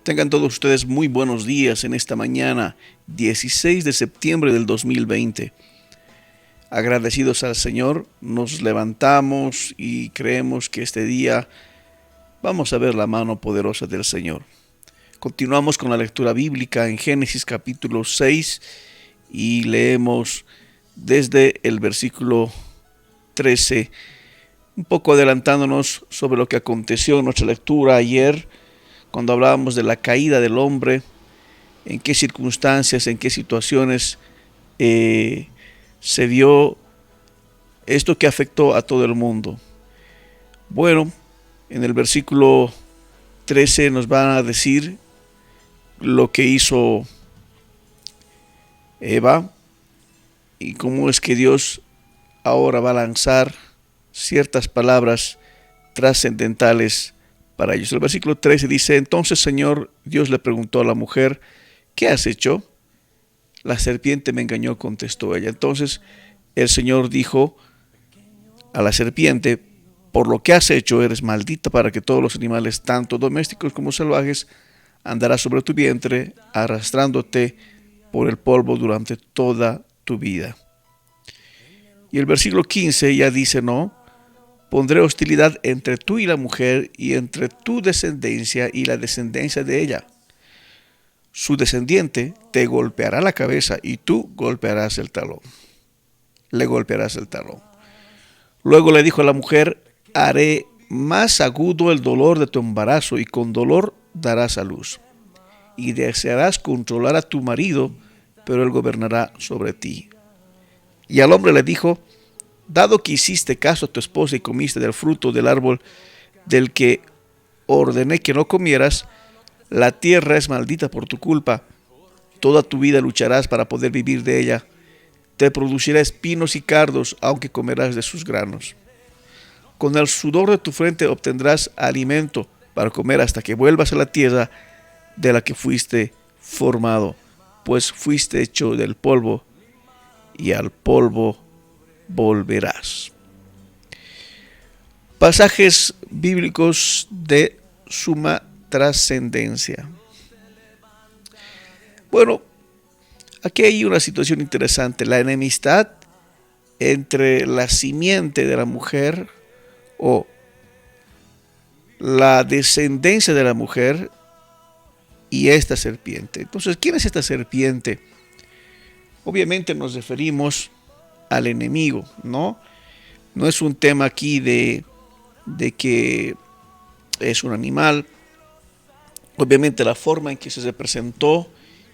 Tengan todos ustedes muy buenos días en esta mañana, 16 de septiembre del 2020. Agradecidos al Señor, nos levantamos y creemos que este día vamos a ver la mano poderosa del Señor. Continuamos con la lectura bíblica en Génesis capítulo 6 y leemos desde el versículo 13, un poco adelantándonos sobre lo que aconteció en nuestra lectura ayer, cuando hablábamos de la caída del hombre, en qué circunstancias, en qué situaciones se dio esto que afectó a todo el mundo. Bueno, en el versículo 13 nos van a decir lo que hizo Eva y cómo es que Dios ahora va a lanzar ciertas palabras trascendentales para ellos. El versículo 13 dice: entonces Señor Dios le preguntó a la mujer, ¿qué has hecho? La serpiente me engañó, contestó ella. Entonces el Señor dijo a la serpiente: por lo que has hecho eres maldita para que todos los animales, tanto domésticos como salvajes, andarás sobre tu vientre, arrastrándote por el polvo durante toda tu vida. Y el versículo 15 ya dice: no, pondré hostilidad entre tú y la mujer, y entre tu descendencia y la descendencia de ella. Su descendiente te golpeará la cabeza y tú golpearás el talón. Le golpearás el talón. Luego le dijo a la mujer: haré más agudo el dolor de tu embarazo y con dolor darás a luz. Y desearás controlar a tu marido, pero él gobernará sobre ti. Y al hombre le dijo: dado que hiciste caso a tu esposa y comiste del fruto del árbol del que ordené que no comieras, la tierra es maldita por tu culpa. Toda tu vida lucharás para poder vivir de ella. Te producirá espinos y cardos, aunque comerás de sus granos. Con el sudor de tu frente obtendrás alimento para comer hasta que vuelvas a la tierra de la que fuiste formado, pues fuiste hecho del polvo y al polvo volverás. Pasajes bíblicos de suma trascendencia. Bueno, aquí hay una situación interesante: la enemistad entre la simiente de la mujer o la descendencia de la mujer y esta serpiente. Entonces, ¿quién es esta serpiente? Obviamente nos referimos al enemigo, ¿no? No es un tema aquí de que es un animal. Obviamente la forma en que se representó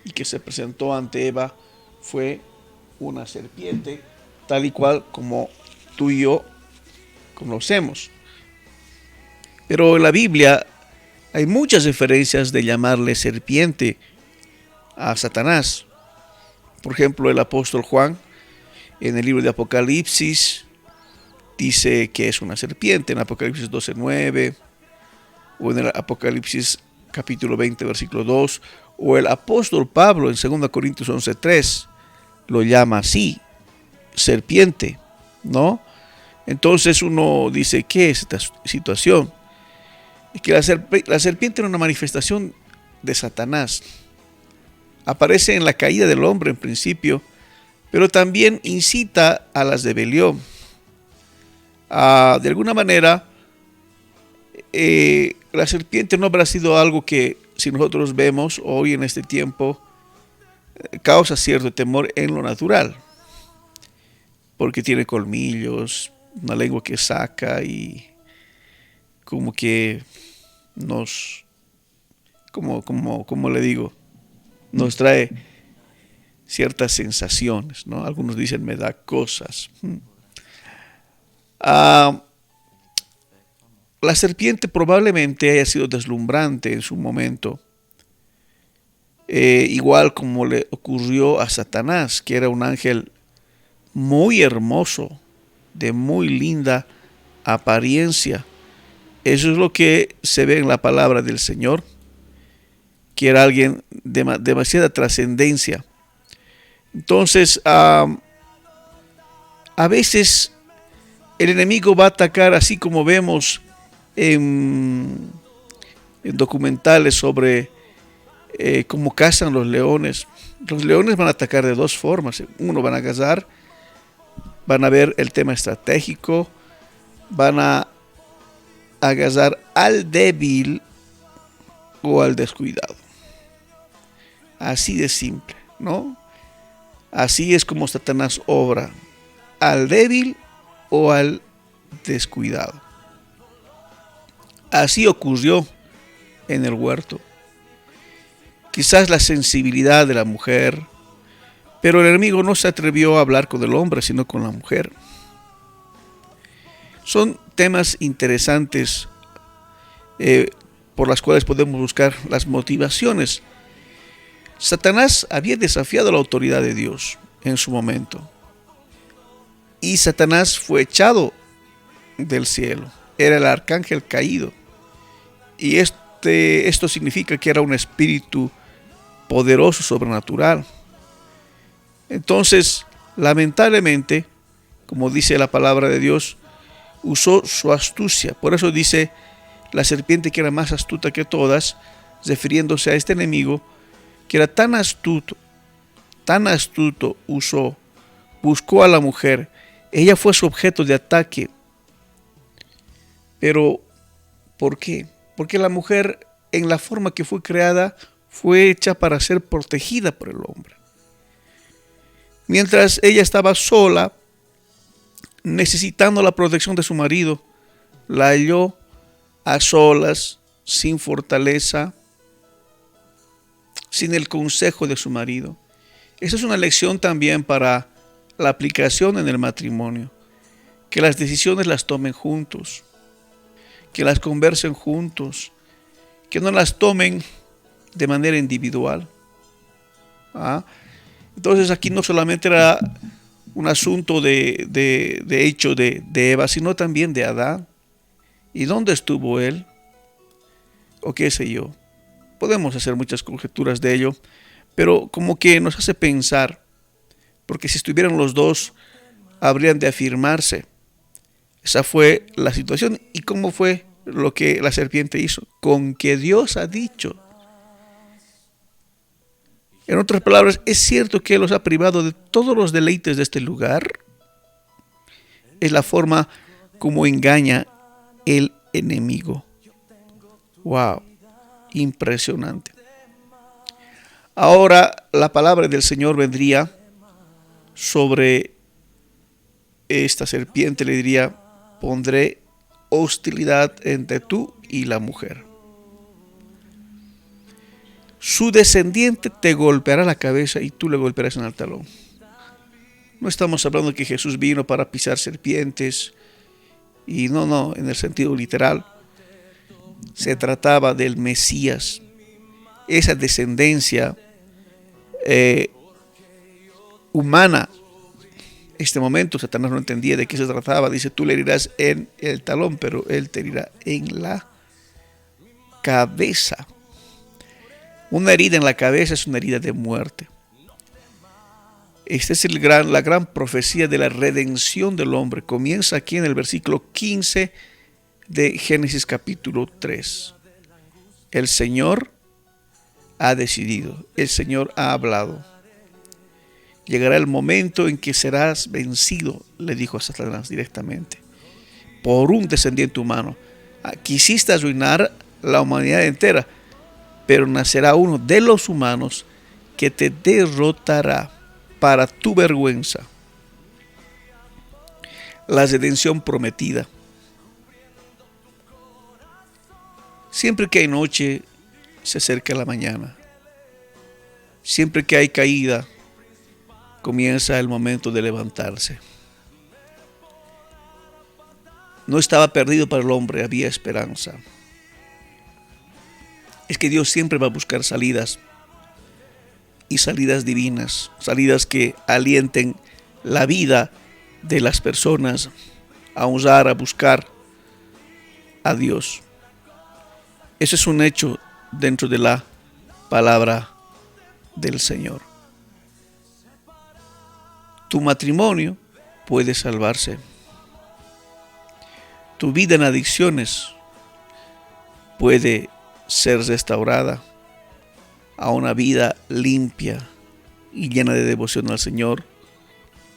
y que se presentó ante Eva fue una serpiente, tal y cual como tú y yo conocemos. Pero en la Biblia hay muchas referencias de llamarle serpiente a Satanás. Por ejemplo, el apóstol Juan en el libro de Apocalipsis dice que es una serpiente, en Apocalipsis 12:9, o en el Apocalipsis capítulo 20, versículo 2, o el apóstol Pablo en 2 Corintios 11:3 lo llama así, serpiente, ¿no? Entonces uno dice, ¿qué es esta situación? Es que la serpiente era una manifestación de Satanás. Aparece en la caída del hombre en principio, pero también incita a la rebelión. De alguna manera, la serpiente no habrá sido algo que, si nosotros vemos hoy en este tiempo, causa cierto temor en lo natural, porque tiene colmillos, una lengua que saca y como que nos, como le digo, nos trae ciertas sensaciones, ¿no? Algunos dicen me da cosas. La serpiente probablemente haya sido deslumbrante en su momento, igual como le ocurrió a Satanás, que era un ángel muy hermoso, de muy linda apariencia. Eso es lo que se ve en la palabra del Señor, que era alguien de demasiada trascendencia. Entonces, a veces el enemigo va a atacar, así como vemos en documentales sobre como cazan los leones. Los leones van a atacar de dos formas. Uno, van a cazar, van a ver el tema estratégico, van a cazar al débil o al descuidado. Así de simple, ¿no? Así es como Satanás obra, al débil o al descuidado. Así ocurrió en el huerto. Quizás la sensibilidad de la mujer, pero el enemigo no se atrevió a hablar con el hombre, sino con la mujer. Son temas interesantes por las cuales podemos buscar las motivaciones. Satanás había desafiado la autoridad de Dios en su momento. Y Satanás fue echado del cielo. Era el arcángel caído. Y esto significa que era un espíritu poderoso, sobrenatural. Entonces, lamentablemente, como dice la palabra de Dios, usó su astucia. Por eso dice la serpiente que era más astuta que todas, refiriéndose a este enemigo, que era tan astuto, buscó a la mujer. Ella fue su objeto de ataque. Pero, ¿por qué? Porque la mujer, en la forma que fue creada, fue hecha para ser protegida por el hombre. Mientras ella estaba sola, necesitando la protección de su marido, la halló a solas, sin fortaleza, sin el consejo de su marido. Esa es una lección también para la aplicación en el matrimonio. Que las decisiones las tomen juntos, que las conversen juntos, que no las tomen de manera individual. Entonces aquí no solamente era un asunto de hecho de Eva, sino también de Adán. ¿Y dónde estuvo él? O qué sé yo. Podemos hacer muchas conjeturas de ello, pero como que nos hace pensar, porque si estuvieran los dos, habrían de afirmarse. Esa fue la situación. ¿Y cómo fue lo que la serpiente hizo? Con que Dios ha dicho. En otras palabras, ¿es cierto que Él los ha privado de todos los deleites de este lugar? Es la forma como engaña el enemigo. ¡Wow! Impresionante. Ahora la palabra del Señor vendría sobre esta serpiente, le diría: pondré hostilidad entre tú y la mujer. Su descendiente te golpeará la cabeza y tú le golpearás en el talón. No estamos hablando de que Jesús vino para pisar serpientes, y no, en el sentido literal. Se trataba del Mesías, esa descendencia humana. En este momento Satanás no entendía de qué se trataba. Dice: tú le herirás en el talón, pero él te herirá en la cabeza. Una herida en la cabeza es una herida de muerte. Esta es la gran profecía de la redención del hombre. Comienza aquí en el versículo 15 de Génesis capítulo 3. El Señor ha decidido, el Señor ha hablado. Llegará el momento en que serás vencido, le dijo a Satanás directamente, por un descendiente humano. Quisiste arruinar la humanidad entera, pero nacerá uno de los humanos que te derrotará para tu vergüenza. La redención prometida. Siempre que hay noche, se acerca la mañana. Siempre que hay caída, comienza el momento de levantarse. No estaba perdido para el hombre, había esperanza. Es que Dios siempre va a buscar salidas, y salidas divinas, salidas que alienten la vida de las personas a usar, a buscar a Dios. Eso es un hecho dentro de la palabra del Señor. Tu matrimonio puede salvarse. Tu vida en adicciones puede ser restaurada. a una vida limpia y llena de devoción al Señor.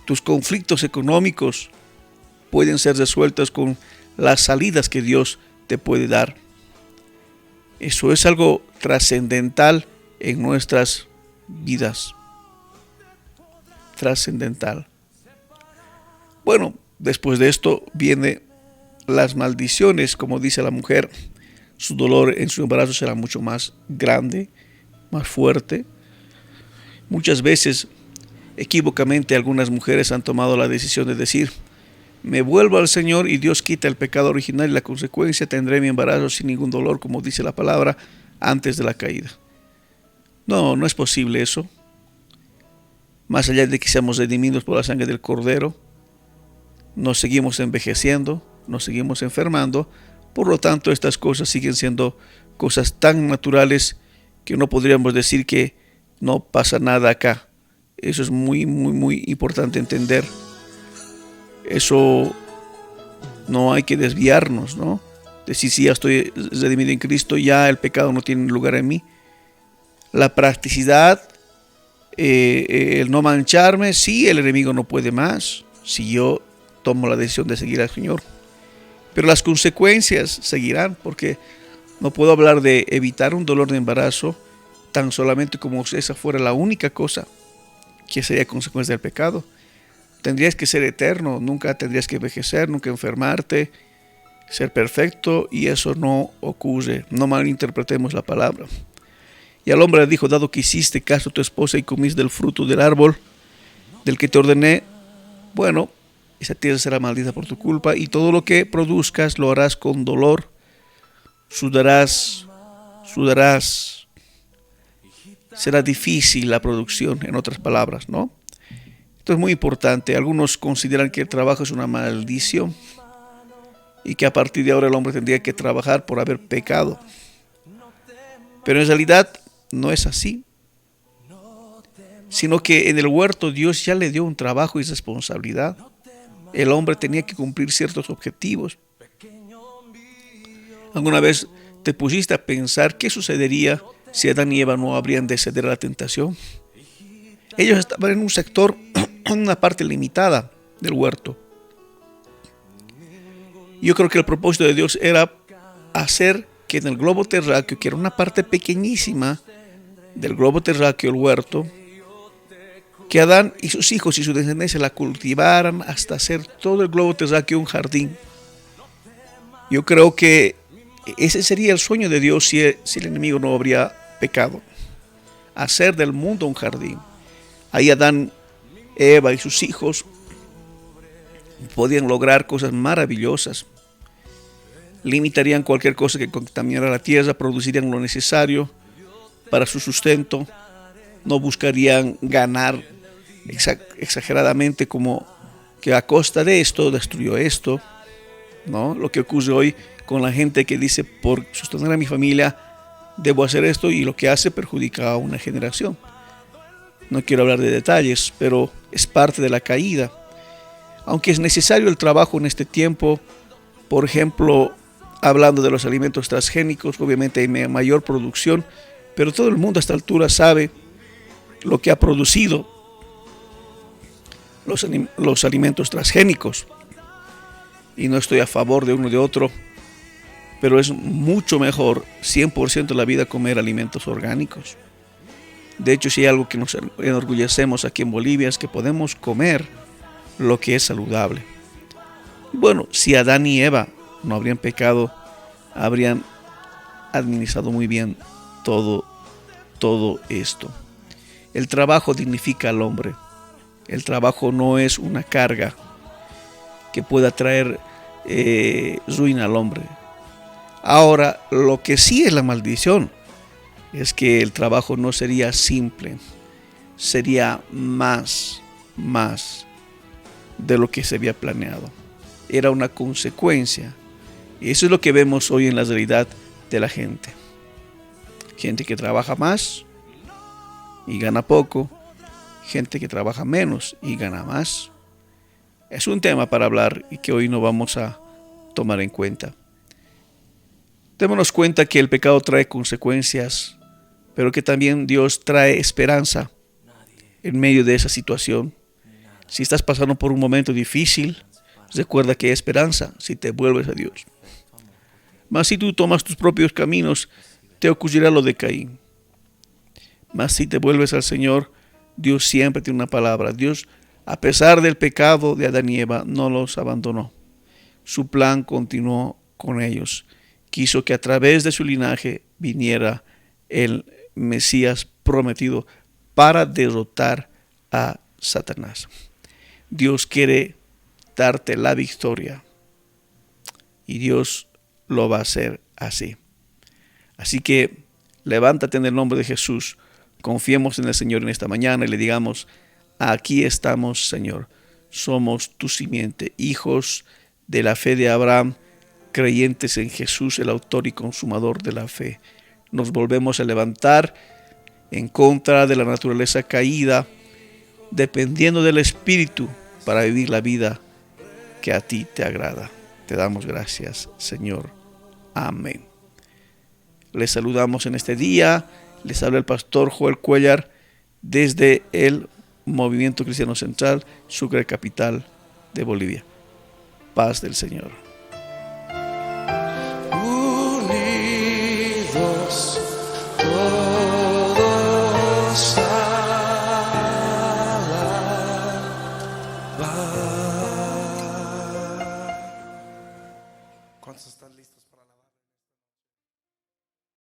Tus conflictos económicos pueden ser resueltos con las salidas que Dios te puede dar. Eso es algo trascendental en nuestras vidas. Trascendental. Bueno, después de esto vienen las maldiciones, como dice la mujer. Su dolor en su embarazo será mucho más grande, más fuerte. Muchas veces, equívocamente, algunas mujeres han tomado la decisión de decir: me vuelvo al Señor y Dios quita el pecado original y la consecuencia tendré mi embarazo sin ningún dolor, como dice la palabra, antes de la caída. No, no es posible eso. Más allá de que seamos redimidos por la sangre del Cordero, nos seguimos envejeciendo, nos seguimos enfermando. Por lo tanto, estas cosas siguen siendo cosas tan naturales que no podríamos decir que no pasa nada acá. Eso es muy, muy, muy importante entender. Eso no hay que desviarnos, ¿no? Decir, si ya estoy redimido en Cristo, ya el pecado no tiene lugar en mí. La practicidad, el no mancharme, sí, el enemigo no puede más si yo tomo la decisión de seguir al Señor. Pero las consecuencias seguirán, porque no puedo hablar de evitar un dolor de embarazo tan solamente como si esa fuera la única cosa que sería consecuencia del pecado. Tendrías que ser eterno, nunca tendrías que envejecer, nunca enfermarte, ser perfecto, y eso no ocurre. No malinterpretemos la palabra. Y al hombre le dijo: dado que hiciste caso a tu esposa y comiste del fruto del árbol del que te ordené, bueno, esa tierra será maldita por tu culpa, y todo lo que produzcas lo harás con dolor. Sudarás. Será difícil la producción, en otras palabras, ¿no? Esto es muy importante. Algunos consideran que el trabajo es una maldición y que a partir de ahora el hombre tendría que trabajar por haber pecado. Pero en realidad no es así, sino que en el huerto Dios ya le dio un trabajo y responsabilidad. El hombre tenía que cumplir ciertos objetivos. ¿Alguna vez te pusiste a pensar qué sucedería si Adán y Eva no habrían de ceder a la tentación? Ellos estaban en un sector, en una parte limitada del huerto. Yo creo que el propósito de Dios era hacer que en el globo terráqueo, que era una parte pequeñísima del globo terráqueo, el huerto, que Adán y sus hijos y su descendencia la cultivaran hasta hacer todo el globo terráqueo un jardín. Yo creo que ese sería el sueño de Dios si el enemigo no habría pecado. Hacer del mundo un jardín. Ahí Adán, Eva y sus hijos podían lograr cosas maravillosas. Limitarían cualquier cosa que contaminara la tierra, producirían lo necesario para su sustento. No buscarían ganar exageradamente, como que a costa de esto destruyó esto, ¿no? Lo que ocurre hoy con la gente que dice: por sostener a mi familia debo hacer esto, y lo que hace perjudica a una generación. No quiero hablar de detalles, pero es parte de la caída. Aunque es necesario el trabajo en este tiempo, por ejemplo, hablando de los alimentos transgénicos, obviamente hay mayor producción, pero todo el mundo a esta altura sabe lo que ha producido los alimentos transgénicos. Y no estoy a favor de uno o de otro, pero es mucho mejor 100% de la vida comer alimentos orgánicos. De hecho, si hay algo que nos enorgullecemos aquí en Bolivia, es que podemos comer lo que es saludable. Bueno, si Adán y Eva no habrían pecado, habrían administrado muy bien todo esto. El trabajo dignifica al hombre. El trabajo no es una carga que pueda traer ruina al hombre. Ahora, lo que sí es la maldición es que el trabajo no sería simple, sería más de lo que se había planeado. Era una consecuencia. Y eso es lo que vemos hoy en la realidad de la gente. Gente que trabaja más y gana poco. Gente que trabaja menos y gana más. Es un tema para hablar y que hoy no vamos a tomar en cuenta. Démonos cuenta que el pecado trae consecuencias pero que también Dios trae esperanza en medio de esa situación. Si estás pasando por un momento difícil, recuerda que hay esperanza si te vuelves a Dios. Mas si tú tomas tus propios caminos, te ocurrirá lo de Caín. Mas si te vuelves al Señor, Dios siempre tiene una palabra. Dios, a pesar del pecado de Adán y Eva, no los abandonó. Su plan continuó con ellos. Quiso que a través de su linaje viniera el Mesías prometido para derrotar a Satanás. Dios quiere darte la victoria y Dios lo va a hacer así. Así que levántate en el nombre de Jesús, confiemos en el Señor en esta mañana y le digamos: aquí estamos, Señor, somos tu simiente, hijos de la fe de Abraham, creyentes en Jesús, el autor y consumador de la fe. Nos volvemos a levantar en contra de la naturaleza caída, dependiendo del Espíritu para vivir la vida que a ti te agrada. Te damos gracias, Señor. Amén. Les saludamos en este día. Les habla el pastor Joel Cuellar desde el Movimiento Cristiano Central, Sucre, capital de Bolivia. Paz del Señor.